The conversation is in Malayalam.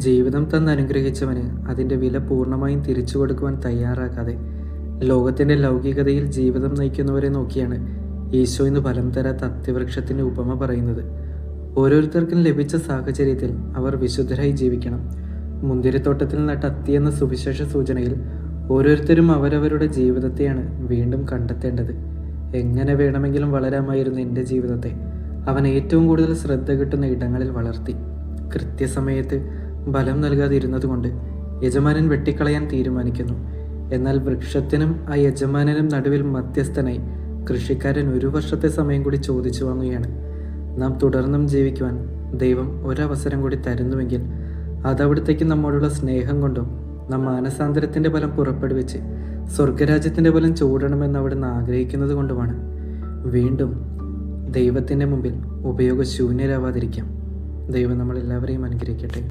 ജീവിതം തന്നനുഗ്രഹിച്ചവന് അതിൻ്റെ വില പൂർണ്ണമായും തിരിച്ചു കൊടുക്കുവാൻ തയ്യാറാക്കാതെ ലോകത്തിൻ്റെ ലൗകികതയിൽ ജീവിതം നയിക്കുന്നവരെ നോക്കിയാണ് ഈശോ ഇന്ന് ഫലം തരാത്ത അത്തിവൃക്ഷത്തിൻ്റെ ഉപമ പറയുന്നത്. ഓരോരുത്തർക്കും ലഭിച്ച സാഹചര്യത്തിൽ അവർ വിശുദ്ധരായി ജീവിക്കണം. മുന്തിരിത്തോട്ടത്തിൽ നട്ട അത്തി എന്ന സുവിശേഷ സൂചനയിൽ ഓരോരുത്തരും അവരവരുടെ ജീവിതത്തെയാണ് വീണ്ടും കണ്ടെത്തേണ്ടത്. എങ്ങനെ വേണമെങ്കിലും വളരാമായിരുന്നു എൻ്റെ ജീവിതത്തെ അവൻ ഏറ്റവും കൂടുതൽ ശ്രദ്ധ കിട്ടുന്ന ഇടങ്ങളിൽ വളർത്തി. കൃത്യസമയത്ത് ബലം നൽകാതിരുന്നതുകൊണ്ട് യജമാനൻ വെട്ടിക്കളയാൻ തീരുമാനിക്കുന്നു. എന്നാൽ വൃക്ഷത്തിനും ആ യജമാനനും നടുവിൽ മധ്യസ്ഥനായി കൃഷിക്കാരൻ 1 വർഷത്തെ സമയം കൂടി ചോദിച്ചു വാങ്ങുകയാണ്. നാം തുടർന്നും ജീവിക്കുവാൻ ദൈവം ഒരവസരം കൂടി തരുന്നുവെങ്കിൽ അതവിടത്തേക്ക് നമ്മോടുള്ള സ്നേഹം കൊണ്ടും നാം മാനസാന്തരത്തിൻ്റെ ഫലം പുറപ്പെടുവിച്ച് സ്വർഗരാജ്യത്തിൻ്റെ ഫലം ചൂടണമെന്ന് അവിടുന്ന് ആഗ്രഹിക്കുന്നത് കൊണ്ടുമാണ്. വീണ്ടും ദൈവത്തിൻ്റെ മുമ്പിൽ ഉപയോഗശൂന്യരാവാതിരിക്കാം. ദൈവം നമ്മളെല്ലാവരെയും അനുഗ്രഹിക്കട്ടെ.